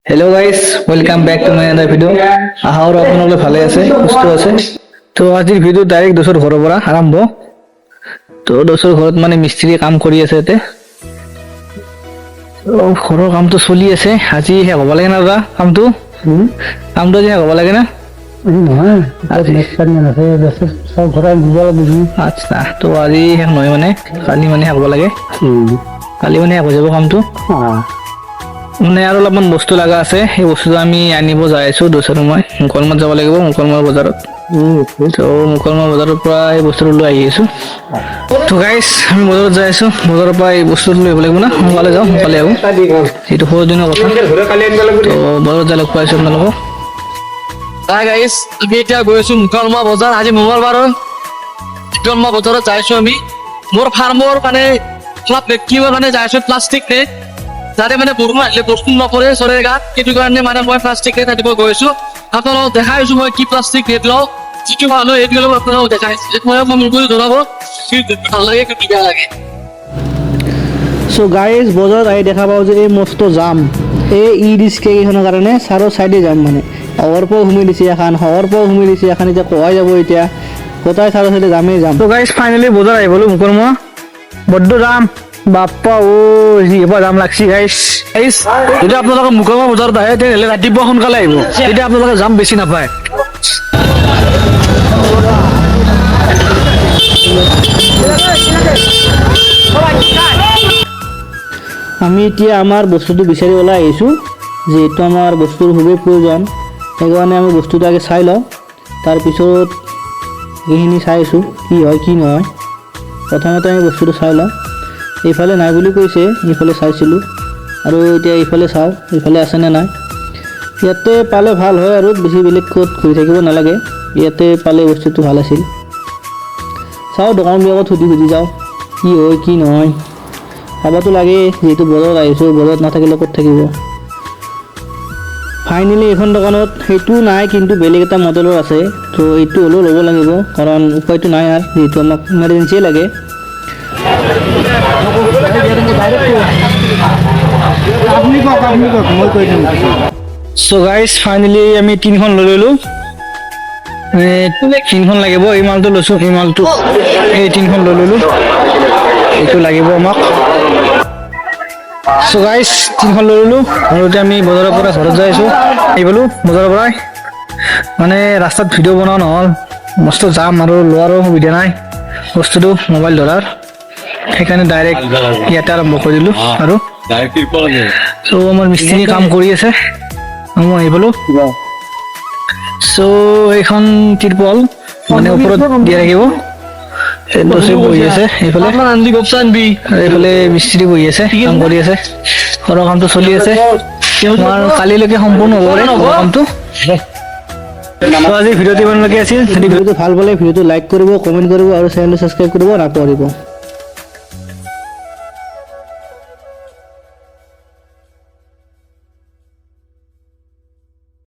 hello guys welcome back to my other video আশা কৰো আপোনালোকে ভালে আছে সুস্থ আছে তো আজিৰ ভিডিও ডাইৰেক্ট দোসৰ ঘৰৰ পৰা আৰম্ভ তো দোসৰ ঘৰত মানে মিস্ত্ৰী কাম কৰি আছে এতে তো ঘৰৰ কামটো চলি আছে আজি হে হ'ব লাগে না দা কামটো আজি হে হ'ব লাগে না নহয় আজি নেক্সট টাইম আছে সব ঘৰৰ বুজাব বুজি আচ্ছা তো আজি হে নহয় মানে কালি মানে হ'ব লাগে কালি মানে হৈ যাব কামটো মানে আৰু অলপমান বস্তু লাগা আছে এই বস্তুটো আমি আনিব যাই আছো দোসৰ মই মুকলমত যাব লাগিব মুকলমত বজাৰত তো মুকলমত বজাৰৰ পৰা এই বস্তুটো লৈ আহি আছো তো গাইস আমি বজাৰত যাই আছো বজাৰৰ পৰা এই বস্তুটো লৈ লাগিব না সোনকালে যাওঁ সোনকালে আহো এইটো সৰু দিনৰ কথা তো বজাৰত যাই লগ পাইছো আপোনালোকক হাই গাইস আমি এতিয়া গৈ আছো মুকলমা বজাৰ আজি মঙ্গলবাৰ মুকলমা বজাৰত যাইছো আমি মোৰ ফাৰ্মৰ মানে অলপ ব্যক্তিগত মানে যাইছো প্লাষ্টিক নে যাতে মানে বৰষুণ আহিলে বৰষুণ নপৰে চৰে গাত সেইটো কাৰণে মানে মই প্লাষ্টিক নে তাতে গৈছো আপোনালোকক দেখাইছো মই কি প্লাষ্টিক ৰেট লওঁ যিটো ভাল হয় এইটো আপোনালোকক দেখাইছো মই মুখত জনাব কি ভাল লাগে কি বেয়া লাগে সো গাইজ বজাৰত আহি দেখা পাওঁ যে এই মস্ত জাম এই ই ৰিক্সা কেইখনৰ কাৰণে চাৰৰ চাইডে যাম মানে অৱৰ পৰা ঘুমি দিছে এখন হৱৰ পৰা ঘুমি দিছে এখন এতিয়া কোৱাই যাব এতিয়া কোথায় চাৰৰ চাইডে যামেই যাম তো গাইস ফাইনালি বজাৰ আহি গলো মুকলমা বড্ড যাম বাপ্পা ও এবাৰ যাম লাগছি গাইস গাইস যদি আপোনালোকে মুকলমা বজাৰত আহে তেতিয়াহ'লে ৰাতিপুৱা সোনকালে আহিব তেতিয়া আপোনালোকে যাম বেছি নাপায় আমি এতিয়া আমাৰ বস্তুটো বিচাৰি ওলাই আহিছোঁ যিহেতু আমাৰ বস্তুৰ খুবেই প্ৰয়োজন সেইকাৰণে আমি বস্তুটো আগে চাই লওঁ তাৰপিছত এইখিনি চাইছোঁ কি হয় কি নহয় প্ৰথমতে আমি বস্তুটো চাই লওঁ এইফালে নাই বুলি কৈছে এইফালে চাইছিলোঁ আৰু এতিয়া এইফালে চাওঁ এইফালে আছেনে নাই ইয়াতে পালে ভাল হয় আৰু বেছি বেলেগ ক'ত ঘূৰি থাকিব নালাগে ইয়াতে পালে বস্তুটো ভাল আছিল চাওঁ দোকানবিলাকত সুধি যাওঁ কি হয় কি নহয় চাবতো লাগে যিহেতু বজাৰত আহিছোঁ বজাৰত নাথাকিলে ক'ত থাকিব ফাইনেলি এইখন দোকানত সেইটো নাই কিন্তু বেলেগ এটা মডেলৰ আছে তো এইটো হ'লেও ল'ব লাগিব কাৰণ উপায়টো নাই আৰু যিহেতু আমাক ইমাৰ্জেঞ্চিয়ে লাগে আপুনি কওক মই কৈ দিম সো গাইস ফাইনালি আমি তিনখন লৈ ললো তিনখন লাগিব এই মালটো লৈছো এই মালটো এই তিনখন লৈ ললো এইটো লাগিব আমাক সো গাইস তিনখন লৈ ললো আৰু এতিয়া আমি বজাৰৰ পৰা ঘৰত যাই আছো এই বলো বজাৰৰ পৰা মানে ৰাস্তাত ভিডিঅ' বনোৱা নহ'ল মস্ত জাম আৰু লোৱাৰো সুবিধা নাই বস্তুটো মোবাইল ধৰাৰ সেইকাৰণে ডাইৰেক্ট ইয়াতে আৰম্ভ কৰি দিলোঁ আৰু চ' আমাৰ মিস্ত্ৰী কাম কৰি আছে মই আহি পালোঁ চ' এইখন তিৰপল মানে ওপৰত দিয়া থাকিব বহি আছে এইফালে এইফালে মিস্ত্ৰী বহি আছে কাম কৰি আছে ঘৰৰ কামটো চলি আছে আমাৰ কালিলৈকে সম্পূৰ্ণ হ'ব পাৰে কামটো আজি ভিডিঅ'টো ইমানলৈকে আছিল যদি ভিডিঅ'টো ভাল পালে ভিডিঅ'টো লাইক কৰিব কমেণ্ট কৰিব আৰু চেনেলটো ছাবস্ক্ৰাইব কৰিব নাপাহৰিব